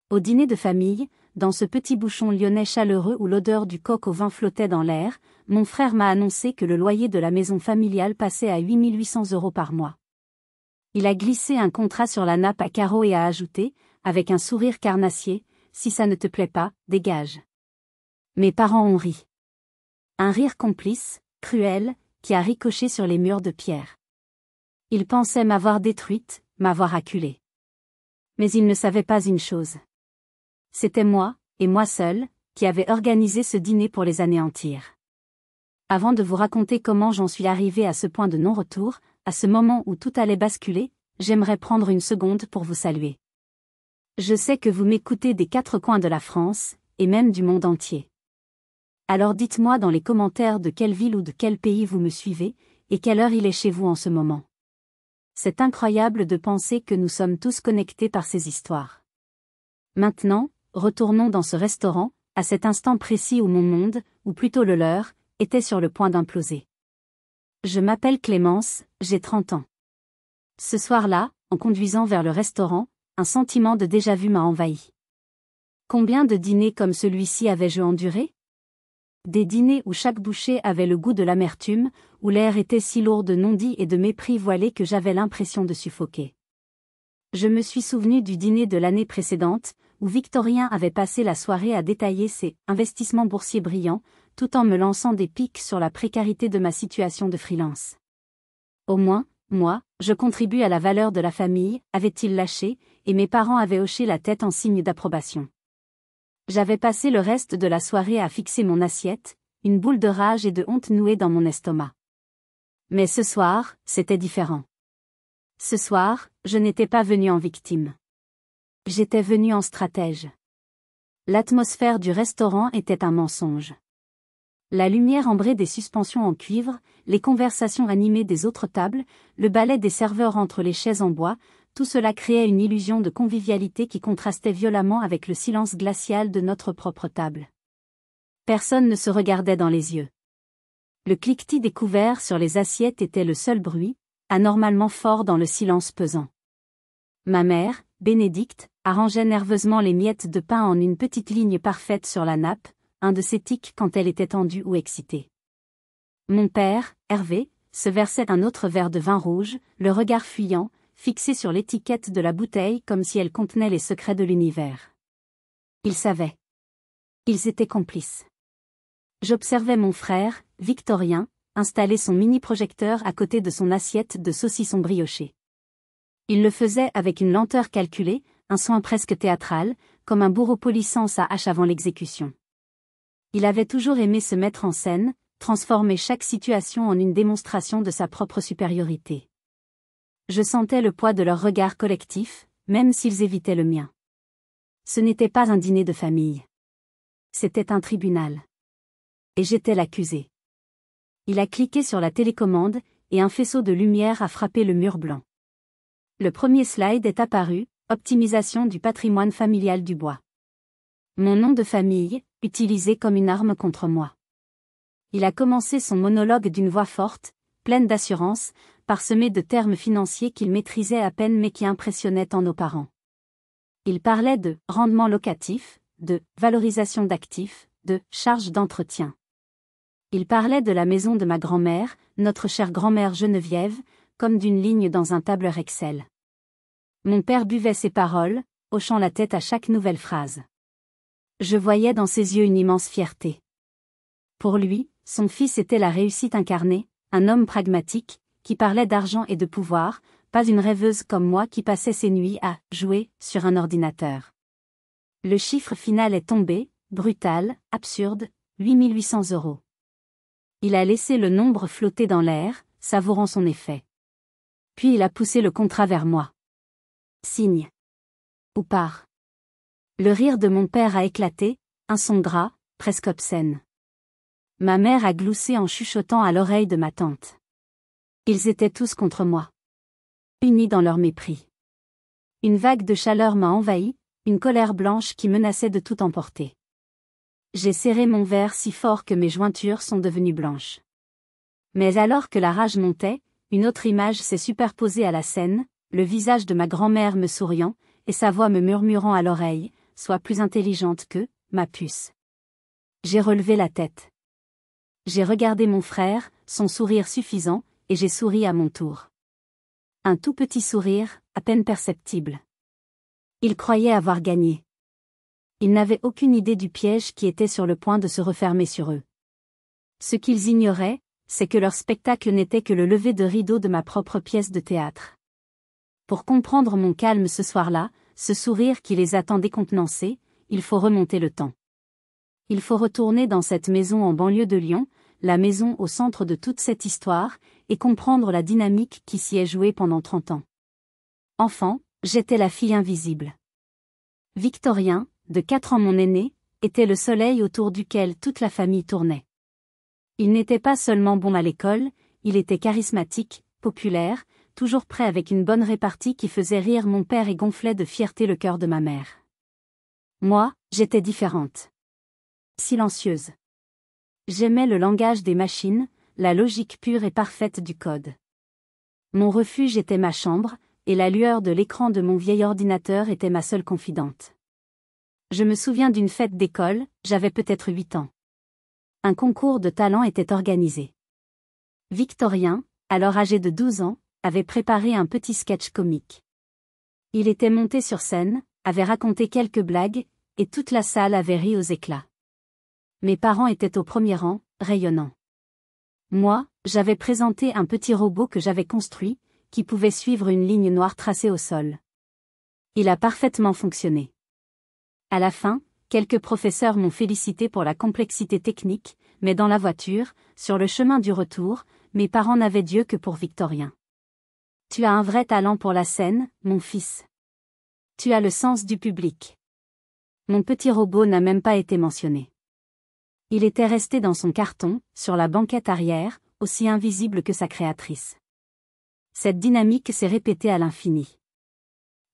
Au dîner de famille, dans ce petit bouchon lyonnais chaleureux où l'odeur du coq au vin flottait dans l'air, mon frère m'a annoncé que le loyer de la maison familiale passait à 8 800 € par mois. Il a glissé un contrat sur la nappe à carreaux et a ajouté, avec un sourire carnassier, « Si ça ne te plaît pas, dégage ». Mes parents ont ri. Un rire complice, cruel, qui a ricoché sur les murs de pierre. Ils pensaient m'avoir détruite, m'avoir acculée. Mais ils ne savaient pas une chose. C'était moi, et moi seule, qui avait organisé ce dîner pour les anéantir. Avant de vous raconter comment j'en suis arrivée à ce point de non-retour, à ce moment où tout allait basculer, j'aimerais prendre une seconde pour vous saluer. Je sais que vous m'écoutez des 4 coins de la France, et même du monde entier. Alors dites-moi dans les commentaires de quelle ville ou de quel pays vous me suivez, et quelle heure il est chez vous en ce moment. C'est incroyable de penser que nous sommes tous connectés par ces histoires. Maintenant, retournons dans ce restaurant, à cet instant précis où mon monde, ou plutôt le leur, était sur le point d'imploser. Je m'appelle Clémence, j'ai 30 ans. Ce soir-là, en conduisant vers le restaurant, un sentiment de déjà-vu m'a envahi. Combien de dîners comme celui-ci avais-je enduré ? Des dîners où chaque bouchée avait le goût de l'amertume, où l'air était si lourd de non-dits et de mépris voilés que j'avais l'impression de suffoquer. Je me suis souvenu du dîner de l'année précédente, où Victorien avait passé la soirée à détailler ses investissements boursiers brillants, tout en me lançant des piques sur la précarité de ma situation de freelance. Au moins, moi, je contribue à la valeur de la famille, avait-il lâché, et mes parents avaient hoché la tête en signe d'approbation. J'avais passé le reste de la soirée à fixer mon assiette, une boule de rage et de honte nouée dans mon estomac. Mais ce soir, c'était différent. Ce soir, je n'étais pas venu en victime. J'étais venu en stratège. L'atmosphère du restaurant était un mensonge. La lumière ambrée des suspensions en cuivre, les conversations animées des autres tables, le balai des serveurs entre les chaises en bois, tout cela créait une illusion de convivialité qui contrastait violemment avec le silence glacial de notre propre table. Personne ne se regardait dans les yeux. Le cliquetis des couverts sur les assiettes était le seul bruit, anormalement fort dans le silence pesant. Ma mère, Bénédicte, arrangeait nerveusement les miettes de pain en une petite ligne parfaite sur la nappe, un de ses tics quand elle était tendue ou excitée. Mon père, Hervé, se versait un autre verre de vin rouge, le regard fuyant, fixé sur l'étiquette de la bouteille comme si elle contenait les secrets de l'univers. Ils savaient. Ils étaient complices. J'observais mon frère, Victorien, installer son mini-projecteur à côté de son assiette de saucisson brioché. Il le faisait avec une lenteur calculée, un soin presque théâtral, comme un bourreau polissant sa hache avant l'exécution. Il avait toujours aimé se mettre en scène, transformer chaque situation en une démonstration de sa propre supériorité. Je sentais le poids de leur regard collectif, même s'ils évitaient le mien. Ce n'était pas un dîner de famille. C'était un tribunal. Et j'étais l'accusé. Il a cliqué sur la télécommande, et un faisceau de lumière a frappé le mur blanc. Le premier slide est apparu, optimisation du patrimoine familial du bois. Mon nom de famille, utilisé comme une arme contre moi. Il a commencé son monologue d'une voix forte, pleine d'assurance, parsemée de termes financiers qu'il maîtrisait à peine mais qui impressionnaient tant nos parents. Il parlait de rendement locatif, de valorisation d'actifs, de charges d'entretien. Il parlait de la maison de ma grand-mère, notre chère grand-mère Geneviève, comme d'une ligne dans un tableur Excel. Mon père buvait ses paroles, hochant la tête à chaque nouvelle phrase. Je voyais dans ses yeux une immense fierté. Pour lui, son fils était la réussite incarnée, un homme pragmatique, qui parlait d'argent et de pouvoir, pas une rêveuse comme moi qui passait ses nuits à jouer sur un ordinateur. Le chiffre final est tombé, brutal, absurde, 8800 €. Il a laissé le nombre flotter dans l'air, savourant son effet. Puis il a poussé le contrat vers moi. Signe. Ou part. Le rire de mon père a éclaté, un son gras, presque obscène. Ma mère a gloussé en chuchotant à l'oreille de ma tante. Ils étaient tous contre moi. Unis dans leur mépris. Une vague de chaleur m'a envahi, une colère blanche qui menaçait de tout emporter. J'ai serré mon verre si fort que mes jointures sont devenues blanches. Mais alors que la rage montait, une autre image s'est superposée à la scène, le visage de ma grand-mère me souriant, et sa voix me murmurant à l'oreille, sois plus intelligente que, ma puce. J'ai relevé la tête. J'ai regardé mon frère, son sourire suffisant, et j'ai souri à mon tour. Un tout petit sourire, à peine perceptible. Ils croyaient avoir gagné. Ils n'avaient aucune idée du piège qui était sur le point de se refermer sur eux. Ce qu'ils ignoraient, c'est que leur spectacle n'était que le lever de rideau de ma propre pièce de théâtre. Pour comprendre mon calme ce soir-là, ce sourire qui les attend décontenancés, il faut remonter le temps. Il faut retourner dans cette maison en banlieue de Lyon, la maison au centre de toute cette histoire, et comprendre la dynamique qui s'y est jouée pendant 30 ans. Enfant, j'étais la fille invisible. Victorien, de 4 ans mon aîné, était le soleil autour duquel toute la famille tournait. Il n'était pas seulement bon à l'école, il était charismatique, populaire, toujours prêt avec une bonne répartie qui faisait rire mon père et gonflait de fierté le cœur de ma mère. Moi, j'étais différente. Silencieuse. J'aimais le langage des machines, la logique pure et parfaite du code. Mon refuge était ma chambre, et la lueur de l'écran de mon vieil ordinateur était ma seule confidente. Je me souviens d'une fête d'école, j'avais peut-être 8 ans. Un concours de talent était organisé. Victorien, alors âgé de 12 ans, avait préparé un petit sketch comique. Il était monté sur scène, avait raconté quelques blagues, et toute la salle avait ri aux éclats. Mes parents étaient au premier rang, rayonnants. Moi, j'avais présenté un petit robot que j'avais construit, qui pouvait suivre une ligne noire tracée au sol. Il a parfaitement fonctionné. À la fin, quelques professeurs m'ont félicité pour la complexité technique, mais dans la voiture, sur le chemin du retour, mes parents n'avaient d'yeux que pour Victorien. Tu as un vrai talent pour la scène, mon fils. Tu as le sens du public. Mon petit robot n'a même pas été mentionné. Il était resté dans son carton, sur la banquette arrière, aussi invisible que sa créatrice. Cette dynamique s'est répétée à l'infini.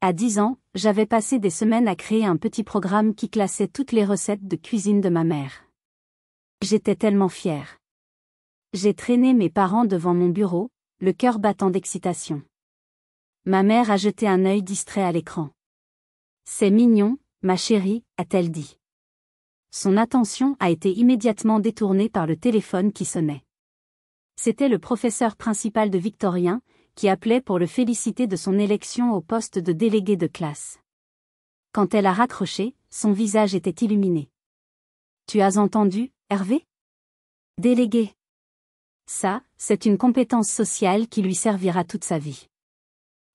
À 10 ans, j'avais passé des semaines à créer un petit programme qui classait toutes les recettes de cuisine de ma mère. J'étais tellement fière. J'ai traîné mes parents devant mon bureau, le cœur battant d'excitation. Ma mère a jeté un œil distrait à l'écran. « C'est mignon, ma chérie », a-t-elle dit. Son attention a été immédiatement détournée par le téléphone qui sonnait. C'était le professeur principal de Victorien, qui appelait pour le féliciter de son élection au poste de délégué de classe. Quand elle a raccroché, son visage était illuminé. « Tu as entendu, Hervé ? Délégué. Ça, c'est une compétence sociale qui lui servira toute sa vie. »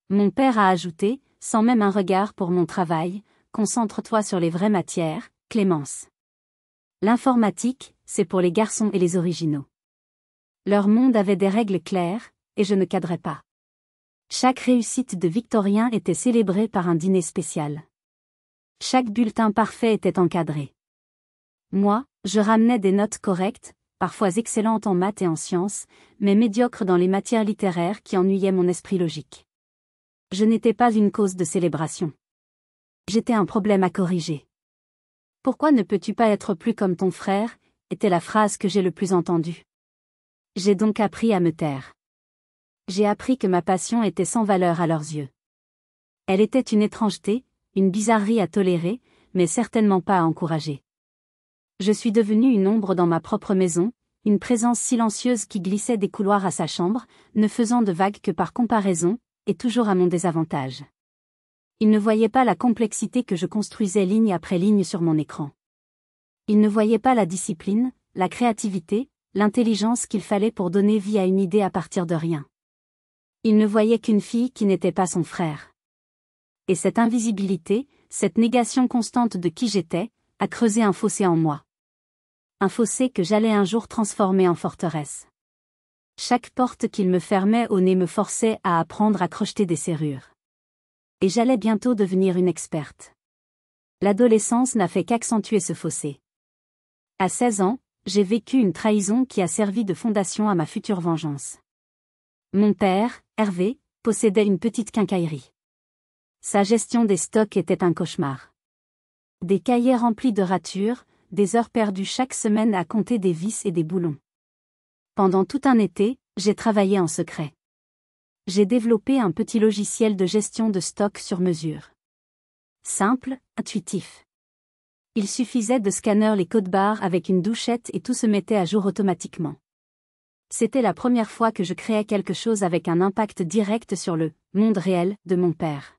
Mon père a ajouté, sans même un regard pour mon travail, « Concentre-toi sur les vraies matières, Clémence. L'informatique, c'est pour les garçons et les originaux. » Leur monde avait des règles claires, et je ne cadrais pas. Chaque réussite de Victorien était célébrée par un dîner spécial. Chaque bulletin parfait était encadré. Moi, je ramenais des notes correctes, parfois excellentes en maths et en sciences, mais médiocres dans les matières littéraires qui ennuyaient mon esprit logique. Je n'étais pas une cause de célébration. J'étais un problème à corriger. « Pourquoi ne peux-tu pas être plus comme ton frère ?» était la phrase que j'ai le plus entendue. J'ai donc appris à me taire. J'ai appris que ma passion était sans valeur à leurs yeux. Elle était une étrangeté, une bizarrerie à tolérer, mais certainement pas à encourager. Je suis devenue une ombre dans ma propre maison, une présence silencieuse qui glissait des couloirs à sa chambre, ne faisant de vagues que par comparaison, et toujours à mon désavantage. Il ne voyait pas la complexité que je construisais ligne après ligne sur mon écran. Il ne voyait pas la discipline, la créativité, l'intelligence qu'il fallait pour donner vie à une idée à partir de rien. Il ne voyait qu'une fille qui n'était pas son frère. Et cette invisibilité, cette négation constante de qui j'étais, a creusé un fossé en moi. Un fossé que j'allais un jour transformer en forteresse. Chaque porte qu'il me fermait au nez me forçait à apprendre à crocheter des serrures. Et j'allais bientôt devenir une experte. L'adolescence n'a fait qu'accentuer ce fossé. À 16 ans, j'ai vécu une trahison qui a servi de fondation à ma future vengeance. Mon père, Hervé, possédait une petite quincaillerie. Sa gestion des stocks était un cauchemar. Des cahiers remplis de ratures, des heures perdues chaque semaine à compter des vis et des boulons. Pendant tout un été, j'ai travaillé en secret. J'ai développé un petit logiciel de gestion de stock sur mesure. Simple, intuitif. Il suffisait de scanner les codes barres avec une douchette et tout se mettait à jour automatiquement. C'était la première fois que je créais quelque chose avec un impact direct sur le monde réel de mon père.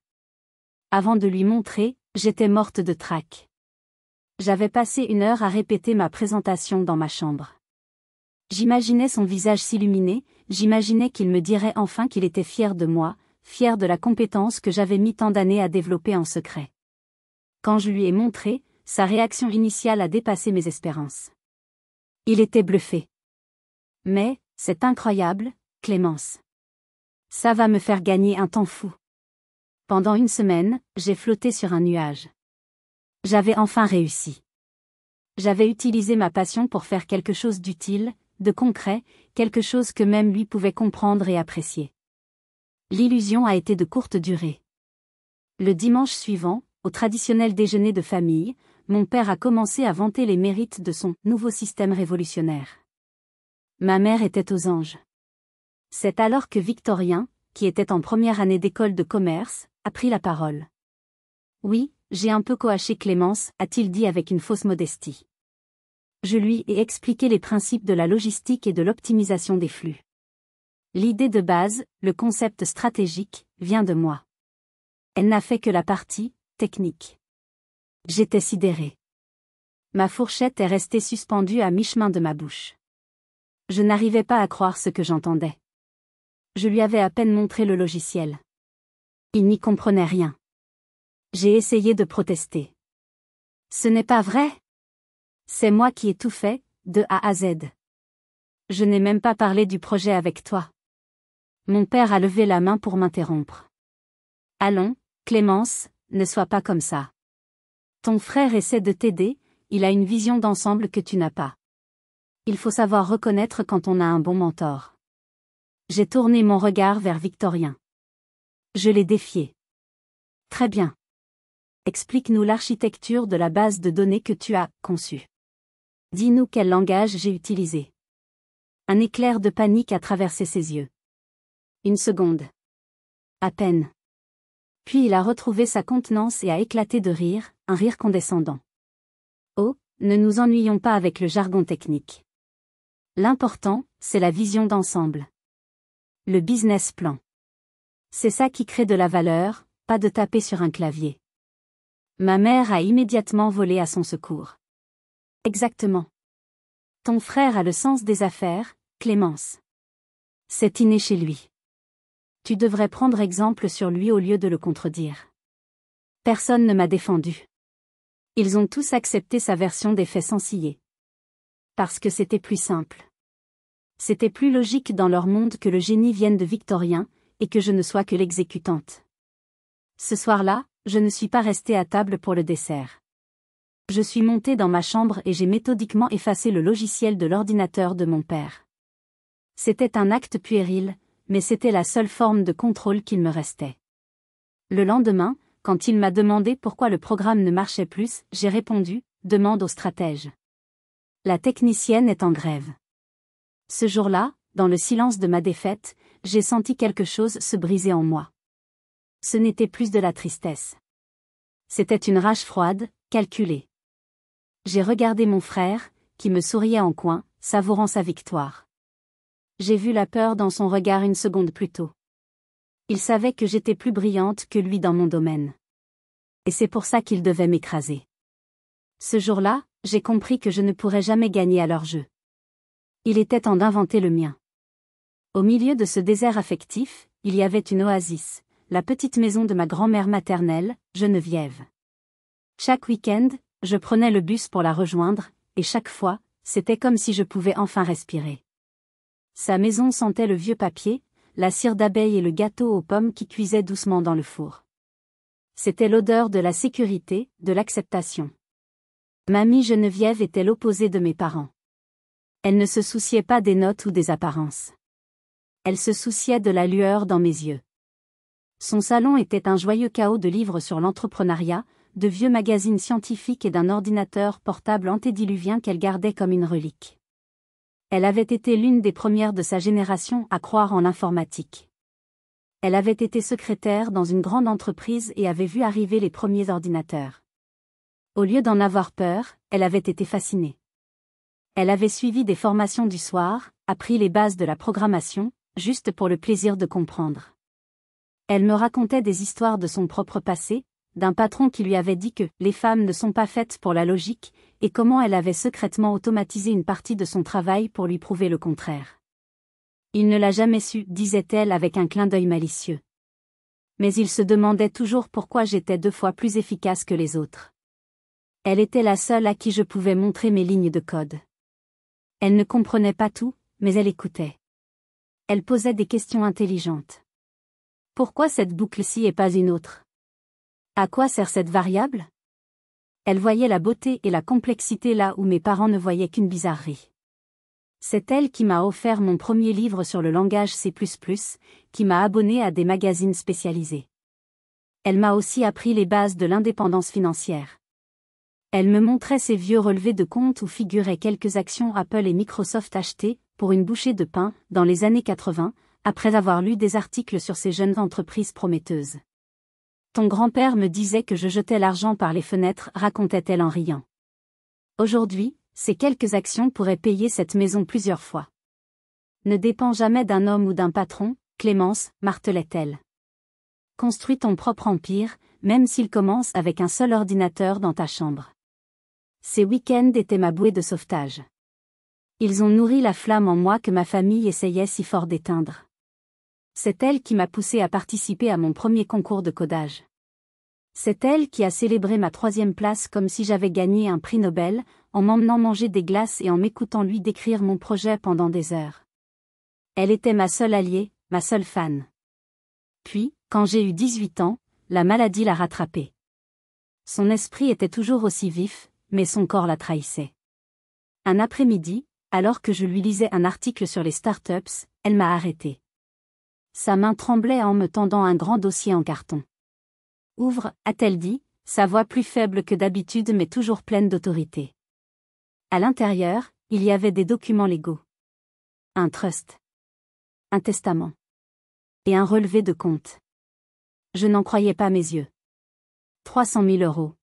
Avant de lui montrer, j'étais morte de trac. J'avais passé 1 heure à répéter ma présentation dans ma chambre. J'imaginais son visage s'illuminer, j'imaginais qu'il me dirait enfin qu'il était fier de moi, fier de la compétence que j'avais mis tant d'années à développer en secret. Quand je lui ai montré, sa réaction initiale a dépassé mes espérances. Il était bluffé. Mais, c'est incroyable, Clémence. Ça va me faire gagner un temps fou. Pendant 1 semaine, j'ai flotté sur un nuage. J'avais enfin réussi. J'avais utilisé ma passion pour faire quelque chose d'utile, de concret, quelque chose que même lui pouvait comprendre et apprécier. L'illusion a été de courte durée. Le dimanche suivant, au traditionnel déjeuner de famille, mon père a commencé à vanter les mérites de son nouveau système révolutionnaire. Ma mère était aux anges. C'est alors que Victorien, qui était en première année d'école de commerce, a pris la parole. Oui, j'ai un peu coaché Clémence, a-t-il dit avec une fausse modestie. Je lui ai expliqué les principes de la logistique et de l'optimisation des flux. L'idée de base, le concept stratégique, vient de moi. Elle n'a fait que la partie technique. J'étais sidérée. Ma fourchette est restée suspendue à mi-chemin de ma bouche. Je n'arrivais pas à croire ce que j'entendais. Je lui avais à peine montré le logiciel. Il n'y comprenait rien. J'ai essayé de protester. Ce n'est pas vrai. C'est moi qui ai tout fait, de A à Z. Je n'ai même pas parlé du projet avec toi. Mon père a levé la main pour m'interrompre. Allons, Clémence, ne sois pas comme ça. Ton frère essaie de t'aider, il a une vision d'ensemble que tu n'as pas. Il faut savoir reconnaître quand on a un bon mentor. J'ai tourné mon regard vers Victorien. Je l'ai défié. Très bien. Explique-nous l'architecture de la base de données que tu as conçue. Dis-nous quel langage j'ai utilisé. Un éclair de panique a traversé ses yeux. 1 seconde. À peine. Puis il a retrouvé sa contenance et a éclaté de rire, un rire condescendant. Oh, ne nous ennuyons pas avec le jargon technique. L'important, c'est la vision d'ensemble. Le business plan. C'est ça qui crée de la valeur, pas de taper sur un clavier. Ma mère a immédiatement volé à son secours. Exactement. Ton frère a le sens des affaires, Clémence. C'est inné chez lui. Tu devrais prendre exemple sur lui au lieu de le contredire. Personne ne m'a défendu. Ils ont tous accepté sa version des faits sans ciller. Parce que c'était plus simple. C'était plus logique dans leur monde que le génie vienne de Victorien, et que je ne sois que l'exécutante. Ce soir-là, je ne suis pas restée à table pour le dessert. Je suis montée dans ma chambre et j'ai méthodiquement effacé le logiciel de l'ordinateur de mon père. C'était un acte puéril, mais c'était la seule forme de contrôle qu'il me restait. Le lendemain, quand il m'a demandé pourquoi le programme ne marchait plus, j'ai répondu, demande au stratège. La technicienne est en grève. Ce jour-là, dans le silence de ma défaite, j'ai senti quelque chose se briser en moi. Ce n'était plus de la tristesse. C'était une rage froide, calculée. J'ai regardé mon frère, qui me souriait en coin, savourant sa victoire. J'ai vu la peur dans son regard 1 seconde plus tôt. Il savait que j'étais plus brillante que lui dans mon domaine. Et c'est pour ça qu'il devait m'écraser. Ce jour-là, j'ai compris que je ne pourrais jamais gagner à leur jeu. Il était temps d'inventer le mien. Au milieu de ce désert affectif, il y avait une oasis, la petite maison de ma grand-mère maternelle, Geneviève. Chaque week-end, je prenais le bus pour la rejoindre, et chaque fois, c'était comme si je pouvais enfin respirer. Sa maison sentait le vieux papier, la cire d'abeille et le gâteau aux pommes qui cuisaient doucement dans le four. C'était l'odeur de la sécurité, de l'acceptation. Mamie Geneviève était l'opposé de mes parents. Elle ne se souciait pas des notes ou des apparences. Elle se souciait de la lueur dans mes yeux. Son salon était un joyeux chaos de livres sur l'entrepreneuriat, de vieux magazines scientifiques et d'un ordinateur portable antédiluvien qu'elle gardait comme une relique. Elle avait été l'une des premières de sa génération à croire en l'informatique. Elle avait été secrétaire dans une grande entreprise et avait vu arriver les premiers ordinateurs. Au lieu d'en avoir peur, elle avait été fascinée. Elle avait suivi des formations du soir, appris les bases de la programmation, juste pour le plaisir de comprendre. Elle me racontait des histoires de son propre passé, d'un patron qui lui avait dit que les femmes ne sont pas faites pour la logique, et comment elle avait secrètement automatisé une partie de son travail pour lui prouver le contraire. Il ne l'a jamais su, disait-elle avec un clin d'œil malicieux. Mais il se demandait toujours pourquoi j'étais 2 fois plus efficace que les autres. Elle était la seule à qui je pouvais montrer mes lignes de code. Elle ne comprenait pas tout, mais elle écoutait. Elle posait des questions intelligentes. Pourquoi cette boucle-ci et pas une autre? À quoi sert cette variable? Elle voyait la beauté et la complexité là où mes parents ne voyaient qu'une bizarrerie. C'est elle qui m'a offert mon premier livre sur le langage C++, qui m'a abonné à des magazines spécialisés. Elle m'a aussi appris les bases de l'indépendance financière. Elle me montrait ses vieux relevés de compte où figuraient quelques actions Apple et Microsoft achetées, pour une bouchée de pain, dans les années 80, après avoir lu des articles sur ces jeunes entreprises prometteuses. Ton grand-père me disait que je jetais l'argent par les fenêtres, racontait-elle en riant. Aujourd'hui, ces quelques actions pourraient payer cette maison plusieurs fois. Ne dépends jamais d'un homme ou d'un patron, Clémence, martelait-elle. Construis ton propre empire, même s'il commence avec un seul ordinateur dans ta chambre. Ces week-ends étaient ma bouée de sauvetage. Ils ont nourri la flamme en moi que ma famille essayait si fort d'éteindre. C'est elle qui m'a poussé à participer à mon premier concours de codage. C'est elle qui a célébré ma 3e place comme si j'avais gagné un prix Nobel, en m'emmenant manger des glaces et en m'écoutant lui décrire mon projet pendant des heures. Elle était ma seule alliée, ma seule fan. Puis, quand j'ai eu 18 ans, la maladie l'a rattrapée. Son esprit était toujours aussi vif, mais son corps la trahissait. Un après-midi, alors que je lui lisais un article sur les startups, elle m'a arrêté. Sa main tremblait en me tendant un grand dossier en carton. « Ouvre », a-t-elle dit, sa voix plus faible que d'habitude mais toujours pleine d'autorité. À l'intérieur, il y avait des documents légaux. Un trust. Un testament. Et un relevé de compte. Je n'en croyais pas mes yeux. 300 000 €.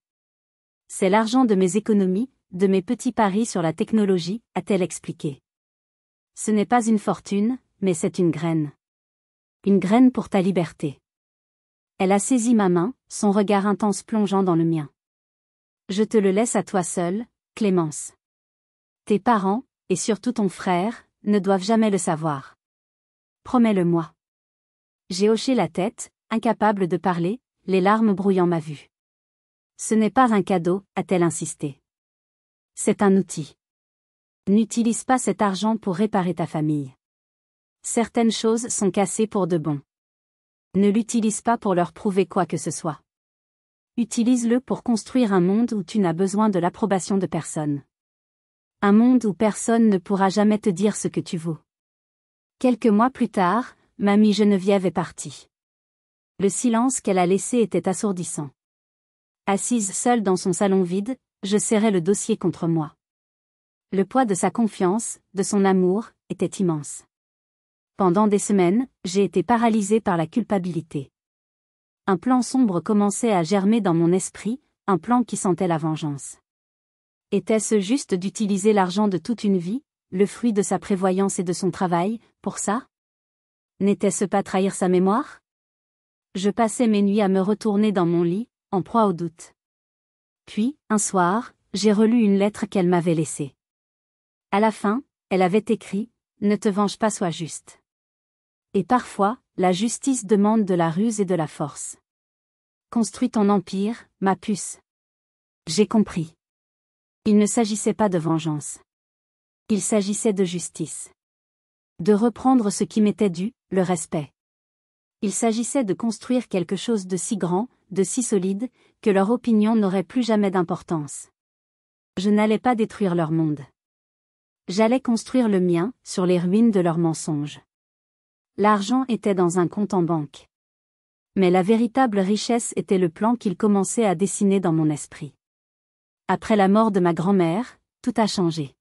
C'est l'argent de mes économies, de mes petits paris sur la technologie, a-t-elle expliqué. Ce n'est pas une fortune, mais c'est une graine. Une graine pour ta liberté. Elle a saisi ma main, son regard intense plongeant dans le mien. Je te le laisse à toi seule, Clémence. Tes parents, et surtout ton frère, ne doivent jamais le savoir. Promets-le-moi. J'ai hoché la tête, incapable de parler, les larmes brouillant ma vue. Ce n'est pas un cadeau, a-t-elle insisté. C'est un outil. N'utilise pas cet argent pour réparer ta famille. Certaines choses sont cassées pour de bon. Ne l'utilise pas pour leur prouver quoi que ce soit. Utilise-le pour construire un monde où tu n'as besoin de l'approbation de personne. Un monde où personne ne pourra jamais te dire ce que tu vaux. Quelques mois plus tard, mamie Geneviève est partie. Le silence qu'elle a laissé était assourdissant. Assise seule dans son salon vide, je serrais le dossier contre moi. Le poids de sa confiance, de son amour, était immense. Pendant des semaines, j'ai été paralysée par la culpabilité. Un plan sombre commençait à germer dans mon esprit, un plan qui sentait la vengeance. Était-ce juste d'utiliser l'argent de toute une vie, le fruit de sa prévoyance et de son travail, pour ça? N'était-ce pas trahir sa mémoire? Je passais mes nuits à me retourner dans mon lit, en proie au doute. Puis, un soir, j'ai relu une lettre qu'elle m'avait laissée. À la fin, elle avait écrit « Ne te venge pas, sois juste ». Et parfois, la justice demande de la ruse et de la force. Construis ton empire, ma puce. J'ai compris. Il ne s'agissait pas de vengeance. Il s'agissait de justice. De reprendre ce qui m'était dû, le respect. Il s'agissait de construire quelque chose de si grand, de si solide, que leur opinion n'aurait plus jamais d'importance. Je n'allais pas détruire leur monde. J'allais construire le mien, sur les ruines de leurs mensonges. L'argent était dans un compte en banque. Mais la véritable richesse était le plan qu'ils commençaient à dessiner dans mon esprit. Après la mort de ma grand-mère, tout a changé.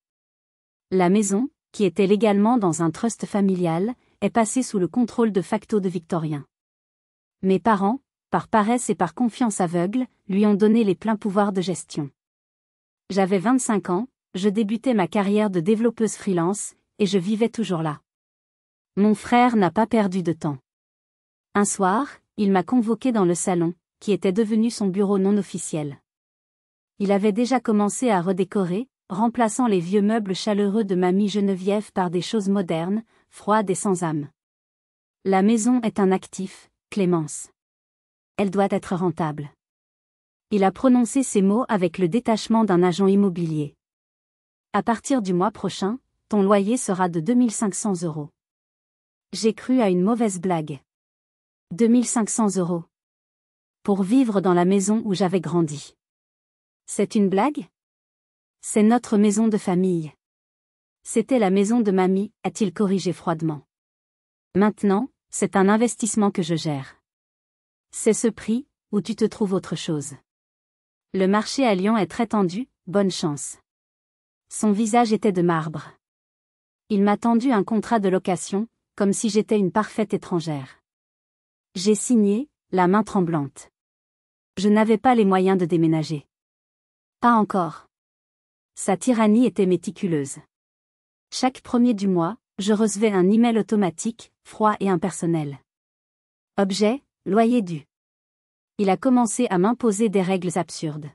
La maison, qui était légalement dans un trust familial, est passée sous le contrôle de facto de Victorien. Mes parents, par paresse et par confiance aveugle, lui ont donné les pleins pouvoirs de gestion. J'avais 25 ans, je débutais ma carrière de développeuse freelance, et je vivais toujours là. Mon frère n'a pas perdu de temps. Un soir, il m'a convoqué dans le salon, qui était devenu son bureau non officiel. Il avait déjà commencé à redécorer, remplaçant les vieux meubles chaleureux de mamie Geneviève par des choses modernes, froides et sans âme. La maison est un actif, Clémence. Elle doit être rentable. Il a prononcé ces mots avec le détachement d'un agent immobilier. À partir du mois prochain, ton loyer sera de 2500 €. J'ai cru à une mauvaise blague. 2500 €. Pour vivre dans la maison où j'avais grandi. C'est une blague? C'est notre maison de famille. C'était la maison de mamie, a-t-il corrigé froidement. Maintenant, c'est un investissement que je gère. C'est ce prix, ou tu te trouves autre chose. Le marché à Lyon est très tendu, bonne chance. Son visage était de marbre. Il m'a tendu un contrat de location, comme si j'étais une parfaite étrangère. J'ai signé, la main tremblante. Je n'avais pas les moyens de déménager. Pas encore. Sa tyrannie était méticuleuse. Chaque premier du mois, je recevais un email automatique, froid et impersonnel. Objet, loyer dû. Il a commencé à m'imposer des règles absurdes.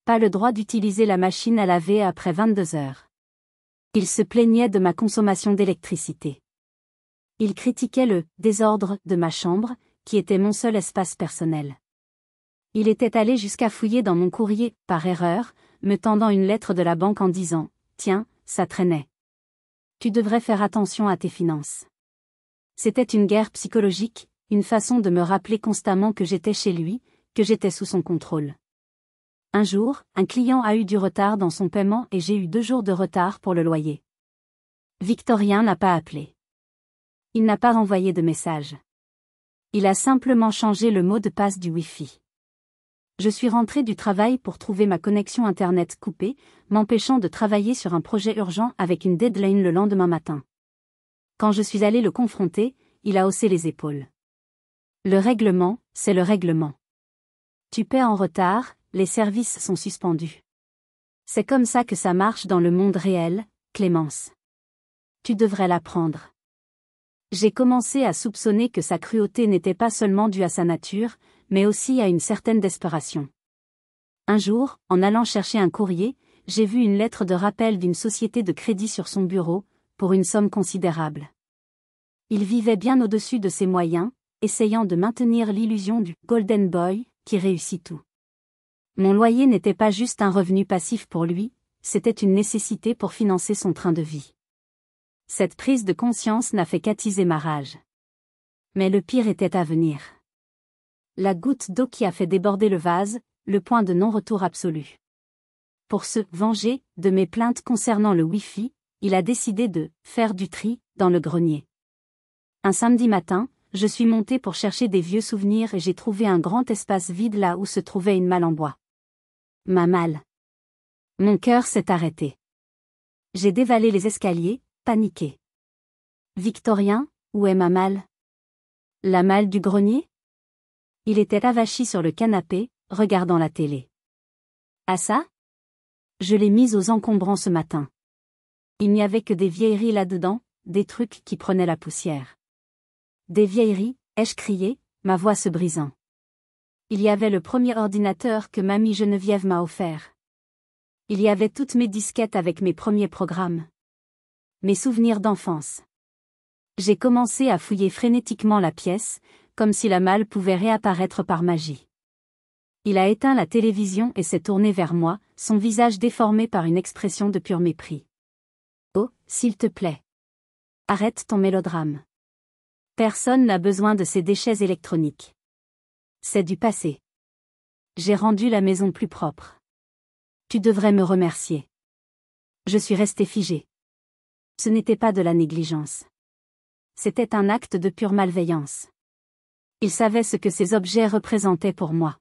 Pas le droit d'utiliser la machine à laver après 22 heures. Il se plaignait de ma consommation d'électricité. Il critiquait le désordre de ma chambre, qui était mon seul espace personnel. Il était allé jusqu'à fouiller dans mon courrier, par erreur, me tendant une lettre de la banque en disant « Tiens, ça traînait. Tu devrais faire attention à tes finances. » C'était une guerre psychologique, une façon de me rappeler constamment que j'étais chez lui, que j'étais sous son contrôle. Un jour, un client a eu du retard dans son paiement et j'ai eu 2 jours de retard pour le loyer. Victorien n'a pas appelé. Il n'a pas envoyé de message. Il a simplement changé le mot de passe du Wi-Fi. Je suis rentré du travail pour trouver ma connexion Internet coupée, m'empêchant de travailler sur un projet urgent avec une deadline le lendemain matin. Quand je suis allé le confronter, il a haussé les épaules. Le règlement, c'est le règlement. Tu paies en retard, les services sont suspendus. C'est comme ça que ça marche dans le monde réel, Clémence. Tu devrais l'apprendre. J'ai commencé à soupçonner que sa cruauté n'était pas seulement due à sa nature, mais aussi à une certaine desperation. Un jour, en allant chercher un courrier, j'ai vu une lettre de rappel d'une société de crédit sur son bureau, pour une somme considérable. Il vivait bien au-dessus de ses moyens, essayant de maintenir l'illusion du « Golden Boy » qui réussit tout. Mon loyer n'était pas juste un revenu passif pour lui, c'était une nécessité pour financer son train de vie. Cette prise de conscience n'a fait qu'attiser ma rage. Mais le pire était à venir. La goutte d'eau qui a fait déborder le vase, le point de non-retour absolu. Pour se venger de mes plaintes concernant le Wi-Fi, il a décidé de faire du tri dans le grenier. Un samedi matin, je suis monté pour chercher des vieux souvenirs et j'ai trouvé un grand espace vide là où se trouvait une malle en bois. Ma malle. Mon cœur s'est arrêté. J'ai dévalé les escaliers, paniqué. Victorien, où est ma malle? La malle du grenier? Il était avachi sur le canapé, regardant la télé. Ah ça? Je l'ai mise aux encombrants ce matin. Il n'y avait que des vieilleries là-dedans, des trucs qui prenaient la poussière. Des vieilleries, ai-je crié, ma voix se brisant. Il y avait le premier ordinateur que mamie Geneviève m'a offert. Il y avait toutes mes disquettes avec mes premiers programmes. Mes souvenirs d'enfance. J'ai commencé à fouiller frénétiquement la pièce, comme si la malle pouvait réapparaître par magie. Il a éteint la télévision et s'est tourné vers moi, son visage déformé par une expression de pur mépris. Oh, s'il te plaît. Arrête ton mélodrame. Personne n'a besoin de ces déchets électroniques. C'est du passé. J'ai rendu la maison plus propre. Tu devrais me remercier. Je suis resté figé. Ce n'était pas de la négligence. C'était un acte de pure malveillance. Il savait ce que ces objets représentaient pour moi.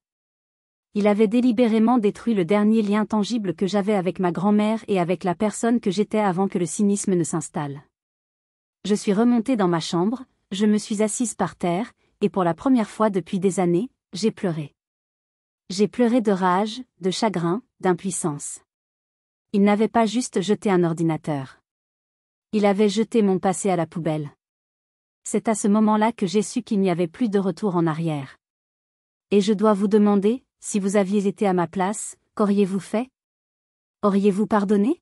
Il avait délibérément détruit le dernier lien tangible que j'avais avec ma grand-mère et avec la personne que j'étais avant que le cynisme ne s'installe. Je suis remontée dans ma chambre, je me suis assise par terre, et pour la première fois depuis des années, j'ai pleuré. J'ai pleuré de rage, de chagrin, d'impuissance. Il n'avait pas juste jeté un ordinateur. Il avait jeté mon passé à la poubelle. C'est à ce moment-là que j'ai su qu'il n'y avait plus de retour en arrière. Et je dois vous demander, si vous aviez été à ma place, qu'auriez-vous fait? Auriez-vous pardonné?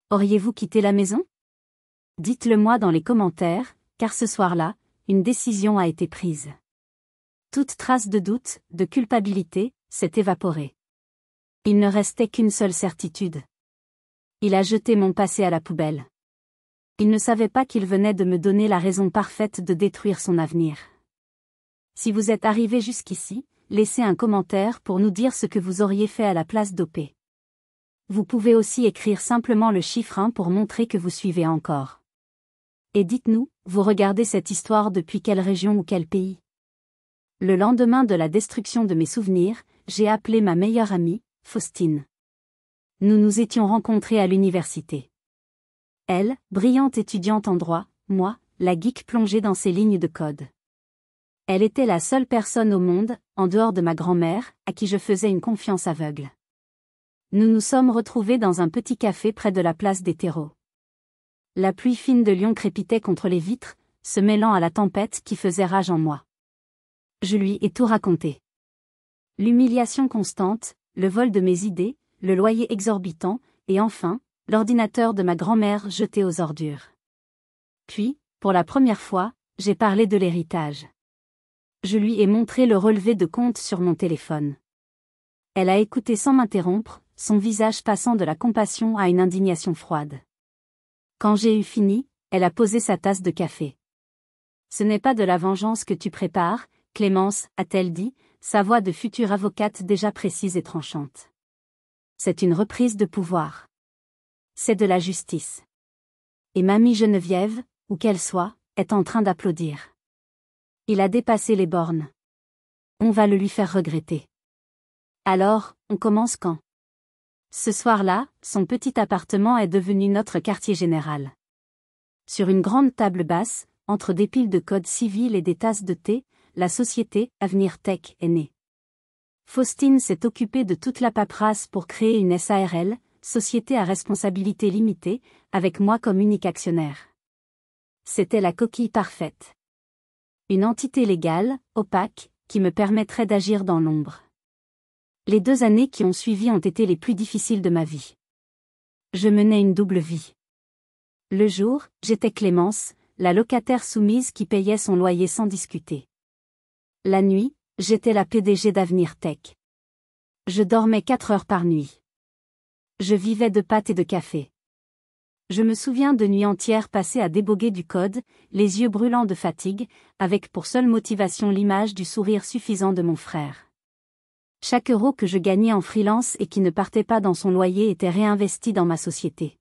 Auriez-vous quitté la maison? Dites-le-moi dans les commentaires, car ce soir-là, une décision a été prise. Toute trace de doute, de culpabilité, s'est évaporée. Il ne restait qu'une seule certitude. Il a jeté mon passé à la poubelle. Il ne savait pas qu'il venait de me donner la raison parfaite de détruire son avenir. Si vous êtes arrivé jusqu'ici, laissez un commentaire pour nous dire ce que vous auriez fait à la place d'OP. Vous pouvez aussi écrire simplement le chiffre 1 pour montrer que vous suivez encore. Et dites-nous, vous regardez cette histoire depuis quelle région ou quel pays? Le lendemain de la destruction de mes souvenirs, j'ai appelé ma meilleure amie, Faustine. Nous nous étions rencontrés à l'université. Elle, brillante étudiante en droit, moi, la geek plongée dans ses lignes de code. Elle était la seule personne au monde, en dehors de ma grand-mère, à qui je faisais une confiance aveugle. Nous nous sommes retrouvés dans un petit café près de la place des terreaux. La pluie fine de Lyon crépitait contre les vitres, se mêlant à la tempête qui faisait rage en moi. Je lui ai tout raconté. L'humiliation constante, le vol de mes idées, le loyer exorbitant, et enfin, l'ordinateur de ma grand-mère jeté aux ordures. Puis, pour la première fois, j'ai parlé de l'héritage. Je lui ai montré le relevé de compte sur mon téléphone. Elle a écouté sans m'interrompre, son visage passant de la compassion à une indignation froide. Quand j'ai eu fini, elle a posé sa tasse de café. Ce n'est pas de la vengeance que tu prépares, Clémence, a-t-elle dit, sa voix de future avocate déjà précise et tranchante. C'est une reprise de pouvoir. C'est de la justice. Et mamie Geneviève, où qu'elle soit, est en train d'applaudir. Il a dépassé les bornes. On va le lui faire regretter. Alors, on commence quand? Ce soir-là, son petit appartement est devenu notre quartier général. Sur une grande table basse, entre des piles de code civil et des tasses de thé, la société Avenir Tech est née. Faustine s'est occupée de toute la paperasse pour créer une SARL, Société à responsabilité limitée, avec moi comme unique actionnaire. C'était la coquille parfaite. Une entité légale, opaque, qui me permettrait d'agir dans l'ombre. Les 2 années qui ont suivi ont été les plus difficiles de ma vie. Je menais une double vie. Le jour, j'étais Clémence, la locataire soumise qui payait son loyer sans discuter. La nuit, j'étais la PDG d'Avenir Tech. Je dormais 4 heures par nuit. Je vivais de pâtes et de café. Je me souviens de nuits entières passées à déboguer du code, les yeux brûlants de fatigue, avec pour seule motivation l'image du sourire suffisant de mon frère. Chaque euro que je gagnais en freelance et qui ne partait pas dans son loyer était réinvesti dans ma société.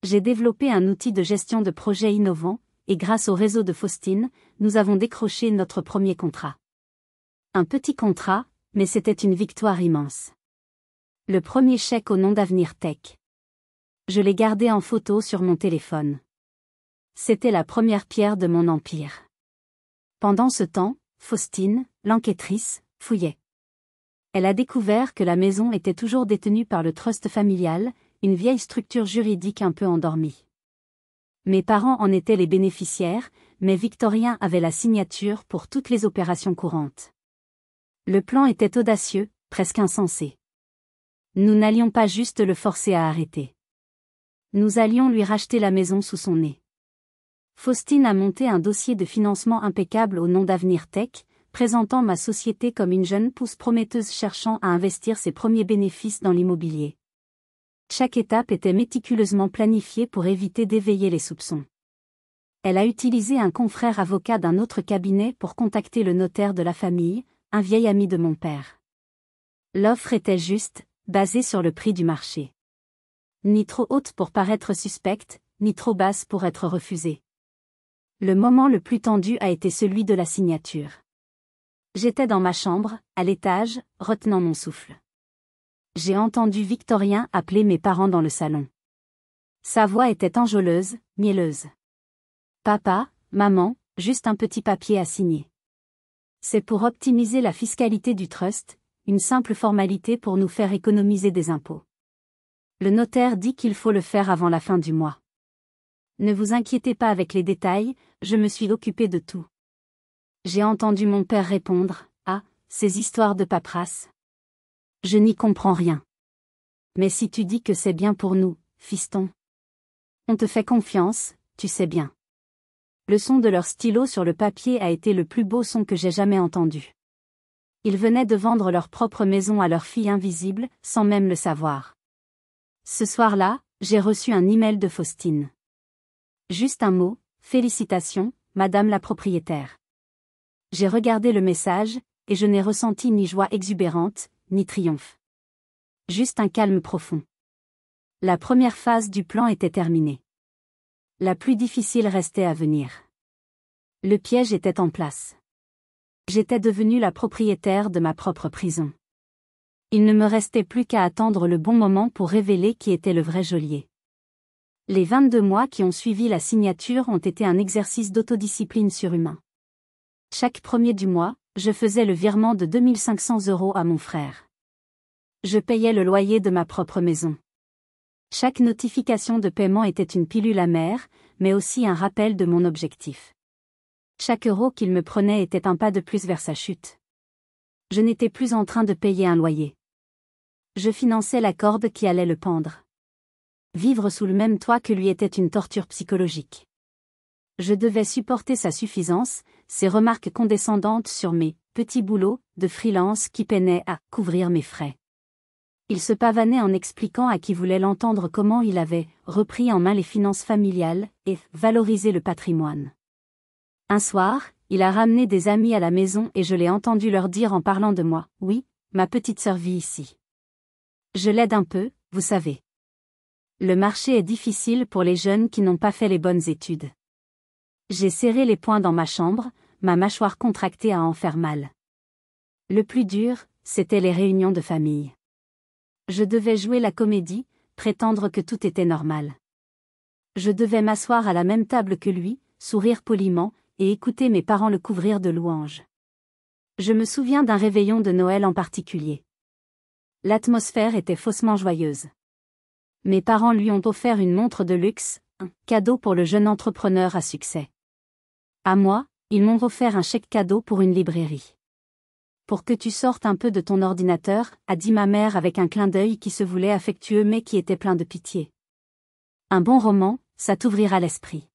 J'ai développé un outil de gestion de projet innovant, et grâce au réseau de Faustine, nous avons décroché notre premier contrat. Un petit contrat, mais c'était une victoire immense. Le premier chèque au nom d'Avenir Tech. Je l'ai gardé en photo sur mon téléphone. C'était la première pierre de mon empire. Pendant ce temps, Faustine, l'enquêtrice, fouillait. Elle a découvert que la maison était toujours détenue par le trust familial, une vieille structure juridique un peu endormie. Mes parents en étaient les bénéficiaires, mais Victorien avait la signature pour toutes les opérations courantes. Le plan était audacieux, presque insensé. Nous n'allions pas juste le forcer à arrêter. Nous allions lui racheter la maison sous son nez. Faustine a monté un dossier de financement impeccable au nom d'Avenir Tech, présentant ma société comme une jeune pousse prometteuse cherchant à investir ses premiers bénéfices dans l'immobilier. Chaque étape était méticuleusement planifiée pour éviter d'éveiller les soupçons. Elle a utilisé un confrère avocat d'un autre cabinet pour contacter le notaire de la famille, un vieil ami de mon père. L'offre était juste, basée sur le prix du marché. Ni trop haute pour paraître suspecte, ni trop basse pour être refusée. Le moment le plus tendu a été celui de la signature. J'étais dans ma chambre, à l'étage, retenant mon souffle. J'ai entendu Victorien appeler mes parents dans le salon. Sa voix était enjôleuse, mielleuse. Papa, maman, juste un petit papier à signer. C'est pour optimiser la fiscalité du trust, une simple formalité pour nous faire économiser des impôts. Le notaire dit qu'il faut le faire avant la fin du mois. Ne vous inquiétez pas avec les détails, je me suis occupé de tout. J'ai entendu mon père répondre, ah, ces histoires de paperasse. Je n'y comprends rien. Mais si tu dis que c'est bien pour nous, fiston. On te fait confiance, tu sais bien. Le son de leur stylo sur le papier a été le plus beau son que j'ai jamais entendu. Ils venaient de vendre leur propre maison à leur fille invisible, sans même le savoir. Ce soir-là, j'ai reçu un email de Faustine. Juste un mot, félicitations, madame la propriétaire. J'ai regardé le message, et je n'ai ressenti ni joie exubérante, ni triomphe. Juste un calme profond. La première phase du plan était terminée. La plus difficile restait à venir. Le piège était en place. J'étais devenue la propriétaire de ma propre prison. Il ne me restait plus qu'à attendre le bon moment pour révéler qui était le vrai geôlier. Les 22 mois qui ont suivi la signature ont été un exercice d'autodiscipline surhumain. Chaque premier du mois, je faisais le virement de 2500 € à mon frère. Je payais le loyer de ma propre maison. Chaque notification de paiement était une pilule amère, mais aussi un rappel de mon objectif. Chaque euro qu'il me prenait était un pas de plus vers sa chute. Je n'étais plus en train de payer un loyer. Je finançais la corde qui allait le pendre. Vivre sous le même toit que lui était une torture psychologique. Je devais supporter sa suffisance, ses remarques condescendantes sur mes petits boulots de freelance qui peinaient à couvrir mes frais. Il se pavanait en expliquant à qui voulait l'entendre comment il avait repris en main les finances familiales et valorisé le patrimoine. Un soir, il a ramené des amis à la maison et je l'ai entendu leur dire en parlant de moi, « Oui, ma petite sœur vit ici. Je l'aide un peu, vous savez. Le marché est difficile pour les jeunes qui n'ont pas fait les bonnes études. » J'ai serré les poings dans ma chambre, ma mâchoire contractée à en faire mal. Le plus dur, c'était les réunions de famille. Je devais jouer la comédie, prétendre que tout était normal. Je devais m'asseoir à la même table que lui, sourire poliment, et écouter mes parents le couvrir de louanges. Je me souviens d'un réveillon de Noël en particulier. L'atmosphère était faussement joyeuse. Mes parents lui ont offert une montre de luxe, un cadeau pour le jeune entrepreneur à succès. À moi, ils m'ont offert un chèque cadeau pour une librairie. Pour que tu sortes un peu de ton ordinateur, a dit ma mère avec un clin d'œil qui se voulait affectueux mais qui était plein de pitié. Un bon roman, ça t'ouvrira l'esprit.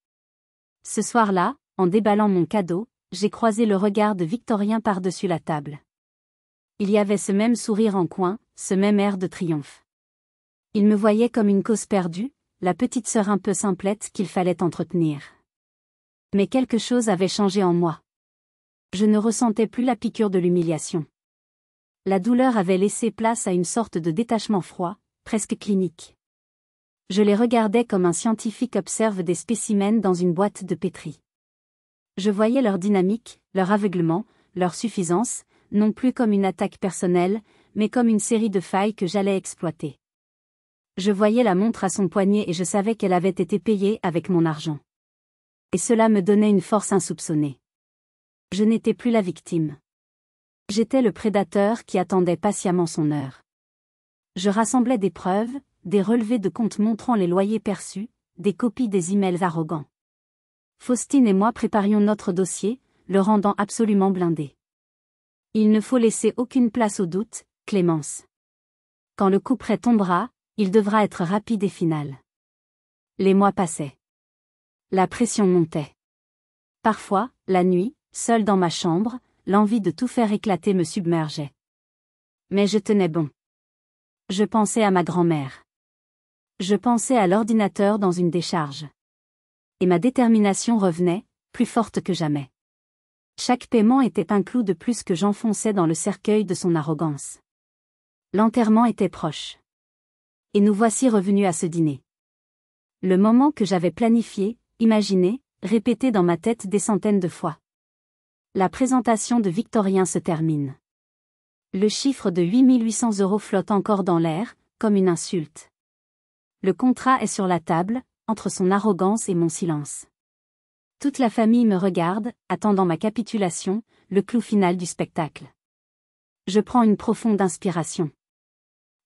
Ce soir-là, en déballant mon cadeau, j'ai croisé le regard de Victorien par-dessus la table. Il y avait ce même sourire en coin, ce même air de triomphe. Il me voyait comme une cause perdue, la petite sœur un peu simplette qu'il fallait entretenir. Mais quelque chose avait changé en moi. Je ne ressentais plus la piqûre de l'humiliation. La douleur avait laissé place à une sorte de détachement froid, presque clinique. Je les regardais comme un scientifique observe des spécimens dans une boîte de pétri. Je voyais leur dynamique, leur aveuglement, leur suffisance, non plus comme une attaque personnelle, mais comme une série de failles que j'allais exploiter. Je voyais la montre à son poignet et je savais qu'elle avait été payée avec mon argent. Et cela me donnait une force insoupçonnée. Je n'étais plus la victime. J'étais le prédateur qui attendait patiemment son heure. Je rassemblais des preuves, des relevés de comptes montrant les loyers perçus, des copies des emails arrogants. Faustine et moi préparions notre dossier, le rendant absolument blindé. Il ne faut laisser aucune place au doute, Clémence. Quand le couperet tombera, il devra être rapide et final. Les mois passaient. La pression montait. Parfois, la nuit, seule dans ma chambre, l'envie de tout faire éclater me submergeait. Mais je tenais bon. Je pensais à ma grand-mère. Je pensais à l'ordinateur dans une décharge. Et ma détermination revenait, plus forte que jamais. Chaque paiement était un clou de plus que j'enfonçais dans le cercueil de son arrogance. L'enterrement était proche. Et nous voici revenus à ce dîner. Le moment que j'avais planifié, imaginé, répété dans ma tête des centaines de fois. La présentation de Victorien se termine. Le chiffre de 8800 € flotte encore dans l'air, comme une insulte. Le contrat est sur la table, entre son arrogance et mon silence. Toute la famille me regarde, attendant ma capitulation, le clou final du spectacle. Je prends une profonde inspiration.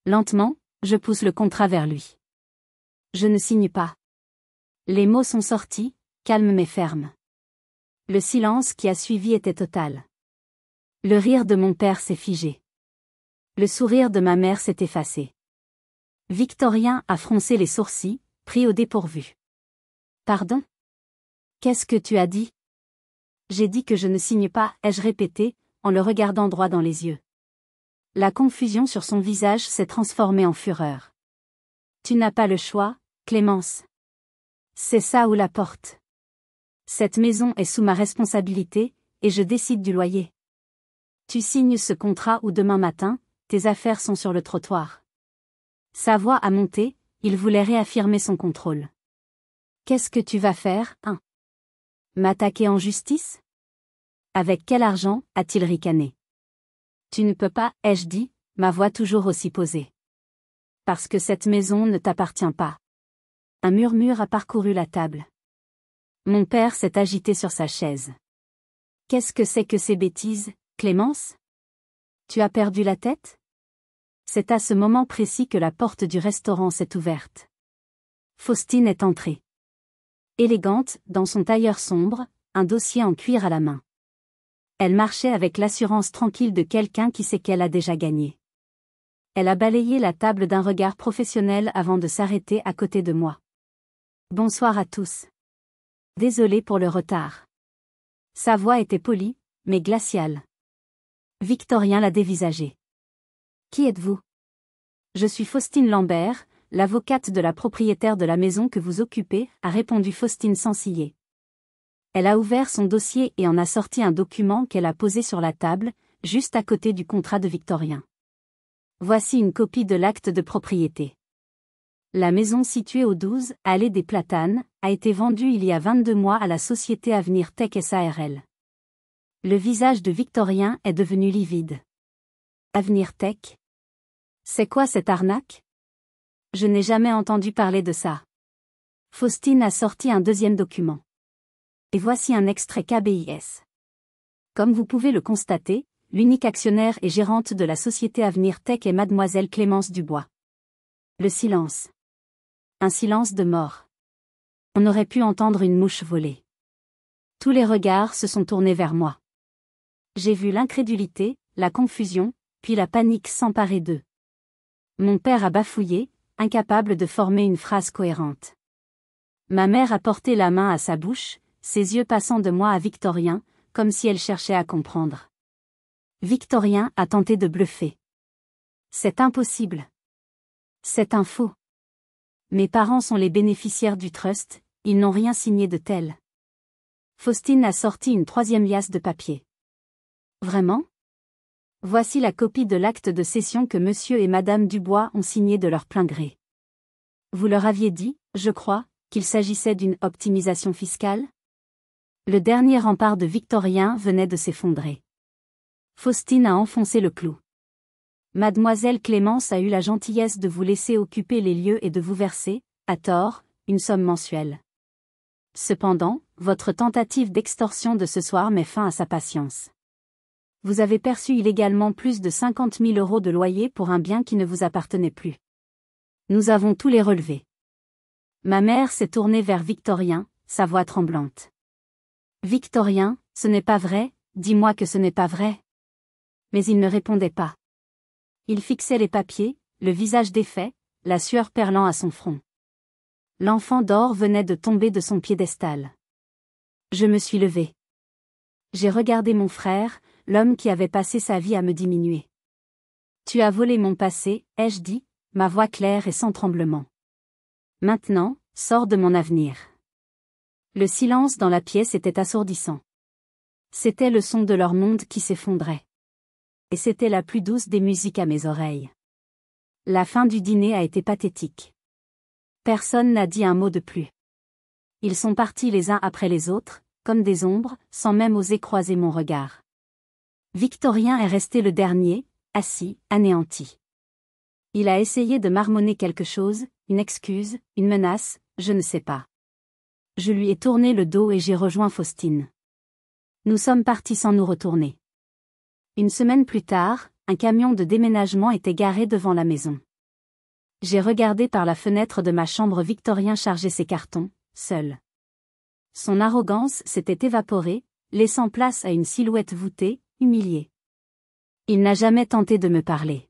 Lentement, Je pousse le contrat vers lui. Je ne signe pas. Les mots sont sortis, calmes mais fermes. Le silence qui a suivi était total. Le rire de mon père s'est figé. Le sourire de ma mère s'est effacé. Victorien a froncé les sourcils, pris au dépourvu. Pardon? Qu'est-ce que tu as dit? J'ai dit que je ne signe pas, ai-je répété, en le regardant droit dans les yeux. La confusion sur son visage s'est transformée en fureur. Tu n'as pas le choix, Clémence. C'est ça ou la porte. Cette maison est sous ma responsabilité, et je décide du loyer. Tu signes ce contrat ou demain matin, tes affaires sont sur le trottoir. Sa voix a monté, il voulait réaffirmer son contrôle. Qu'est-ce que tu vas faire, hein? M'attaquer en justice? Avec quel argent, a-t-il ricané. Tu ne peux pas, ai-je dit, ma voix toujours aussi posée. Parce que cette maison ne t'appartient pas. Un murmure a parcouru la table. Mon père s'est agité sur sa chaise. Qu'est-ce que c'est que ces bêtises, Clémence? Tu as perdu la tête? C'est à ce moment précis que la porte du restaurant s'est ouverte. Faustine est entrée. Élégante, dans son tailleur sombre, un dossier en cuir à la main. Elle marchait avec l'assurance tranquille de quelqu'un qui sait qu'elle a déjà gagné. Elle a balayé la table d'un regard professionnel avant de s'arrêter à côté de moi. Bonsoir à tous. Désolée pour le retard. Sa voix était polie, mais glaciale. Victorien l'a dévisagée. Qui êtes-vous? Je suis Faustine Lambert, l'avocate de la propriétaire de la maison que vous occupez, a répondu Faustine sans ciller. Elle a ouvert son dossier et en a sorti un document qu'elle a posé sur la table, juste à côté du contrat de Victorien. Voici une copie de l'acte de propriété. La maison située au 12, allée des Platanes, a été vendue il y a 22 mois à la société Avenir Tech SARL. Le visage de Victorien est devenu livide. Avenir Tech? C'est quoi cette arnaque? Je n'ai jamais entendu parler de ça. Faustine a sorti un deuxième document. Et voici un extrait KBIS. Comme vous pouvez le constater, l'unique actionnaire et gérante de la société Avenir Tech est mademoiselle Clémence Dubois. Le silence. Un silence de mort. On aurait pu entendre une mouche voler. Tous les regards se sont tournés vers moi. J'ai vu l'incrédulité, la confusion, puis la panique s'emparer d'eux. Mon père a bafouillé, incapable de former une phrase cohérente. Ma mère a porté la main à sa bouche, ses yeux passant de moi à Victorien, comme si elle cherchait à comprendre. Victorien a tenté de bluffer. C'est impossible. C'est un faux. Mes parents sont les bénéficiaires du trust, ils n'ont rien signé de tel. Faustine a sorti une troisième liasse de papier. Vraiment? Voici la copie de l'acte de cession que monsieur et madame Dubois ont signé de leur plein gré. Vous leur aviez dit, je crois, qu'il s'agissait d'une optimisation fiscale? Le dernier rempart de Victorien venait de s'effondrer. Faustine a enfoncé le clou. Mademoiselle Clémence a eu la gentillesse de vous laisser occuper les lieux et de vous verser, à tort, une somme mensuelle. Cependant, votre tentative d'extorsion de ce soir met fin à sa patience. Vous avez perçu illégalement plus de 50 000 € de loyer pour un bien qui ne vous appartenait plus. Nous avons tous les relevés. Ma mère s'est tournée vers Victorien, sa voix tremblante. Victorien, ce n'est pas vrai, dis-moi que ce n'est pas vrai. Mais il ne répondait pas. Il fixait les papiers, le visage défait, la sueur perlant à son front. L'enfant d'or venait de tomber de son piédestal. Je me suis levée. J'ai regardé mon frère, l'homme qui avait passé sa vie à me diminuer. Tu as volé mon passé, ai-je dit, ma voix claire et sans tremblement. Maintenant, sors de mon avenir. Le silence dans la pièce était assourdissant. C'était le son de leur monde qui s'effondrait. Et c'était la plus douce des musiques à mes oreilles. La fin du dîner a été pathétique. Personne n'a dit un mot de plus. Ils sont partis les uns après les autres, comme des ombres, sans même oser croiser mon regard. Victorien est resté le dernier, assis, anéanti. Il a essayé de marmonner quelque chose, une excuse, une menace, je ne sais pas. Je lui ai tourné le dos et j'ai rejoint Faustine. Nous sommes partis sans nous retourner. Une semaine plus tard, un camion de déménagement était garé devant la maison. J'ai regardé par la fenêtre de ma chambre Victorien charger ses cartons, seul. Son arrogance s'était évaporée, laissant place à une silhouette voûtée, humiliée. Il n'a jamais tenté de me parler.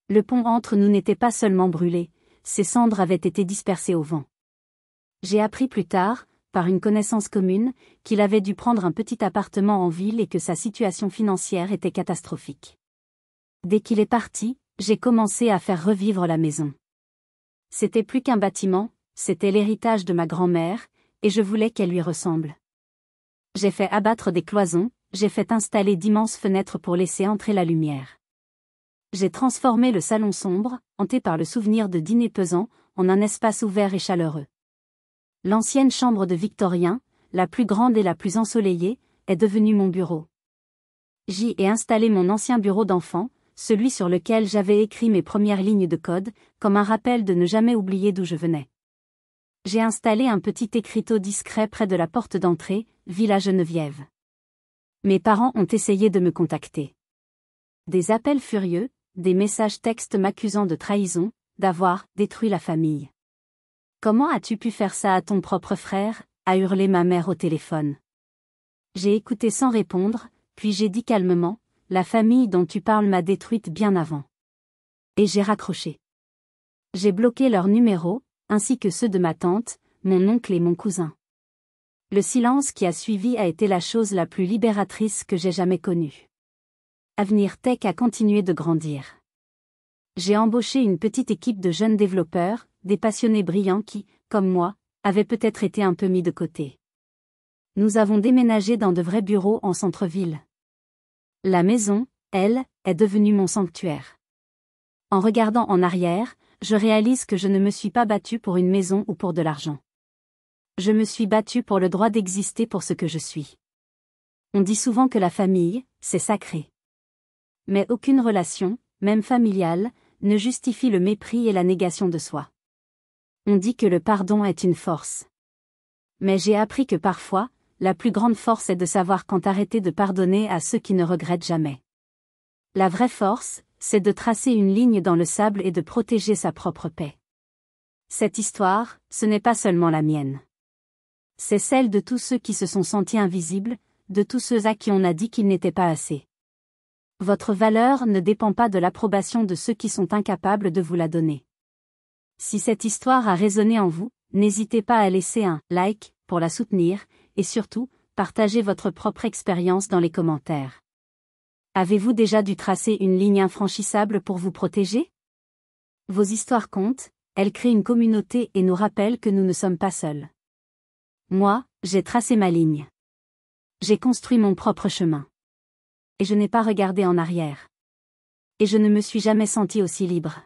Le pont entre nous n'était pas seulement brûlé, ses cendres avaient été dispersées au vent. J'ai appris plus tard, par une connaissance commune, qu'il avait dû prendre un petit appartement en ville et que sa situation financière était catastrophique. Dès qu'il est parti, j'ai commencé à faire revivre la maison. C'était plus qu'un bâtiment, c'était l'héritage de ma grand-mère, et je voulais qu'elle lui ressemble. J'ai fait abattre des cloisons, j'ai fait installer d'immenses fenêtres pour laisser entrer la lumière. J'ai transformé le salon sombre, hanté par le souvenir de dîners pesants, en un espace ouvert et chaleureux. L'ancienne chambre de Victorien, la plus grande et la plus ensoleillée, est devenue mon bureau. J'y ai installé mon ancien bureau d'enfant, celui sur lequel j'avais écrit mes premières lignes de code, comme un rappel de ne jamais oublier d'où je venais. J'ai installé un petit écriteau discret près de la porte d'entrée, Villa Geneviève. Mes parents ont essayé de me contacter. Des appels furieux, des messages textes m'accusant de trahison, d'avoir détruit la famille. Comment as-tu pu faire ça à ton propre frère, a hurlé ma mère au téléphone. J'ai écouté sans répondre, puis j'ai dit calmement, la famille dont tu parles m'a détruite bien avant. Et j'ai raccroché. J'ai bloqué leurs numéros, ainsi que ceux de ma tante, mon oncle et mon cousin. Le silence qui a suivi a été la chose la plus libératrice que j'ai jamais connue. Avenir Tech a continué de grandir. J'ai embauché une petite équipe de jeunes développeurs, des passionnés brillants qui, comme moi, avaient peut-être été un peu mis de côté. Nous avons déménagé dans de vrais bureaux en centre-ville. La maison, elle, est devenue mon sanctuaire. En regardant en arrière, je réalise que je ne me suis pas battue pour une maison ou pour de l'argent. Je me suis battue pour le droit d'exister pour ce que je suis. On dit souvent que la famille, c'est sacré. Mais aucune relation, même familiale, ne justifie le mépris et la négation de soi. On dit que le pardon est une force. Mais j'ai appris que parfois, la plus grande force est de savoir quand arrêter de pardonner à ceux qui ne regrettent jamais. La vraie force, c'est de tracer une ligne dans le sable et de protéger sa propre paix. Cette histoire, ce n'est pas seulement la mienne. C'est celle de tous ceux qui se sont sentis invisibles, de tous ceux à qui on a dit qu'ils n'étaient pas assez. Votre valeur ne dépend pas de l'approbation de ceux qui sont incapables de vous la donner. Si cette histoire a résonné en vous, n'hésitez pas à laisser un like pour la soutenir, et surtout, partagez votre propre expérience dans les commentaires. Avez-vous déjà dû tracer une ligne infranchissable pour vous protéger? Vos histoires comptent, elles créent une communauté et nous rappellent que nous ne sommes pas seuls. Moi, j'ai tracé ma ligne. J'ai construit mon propre chemin. Et je n'ai pas regardé en arrière. Et je ne me suis jamais senti aussi libre.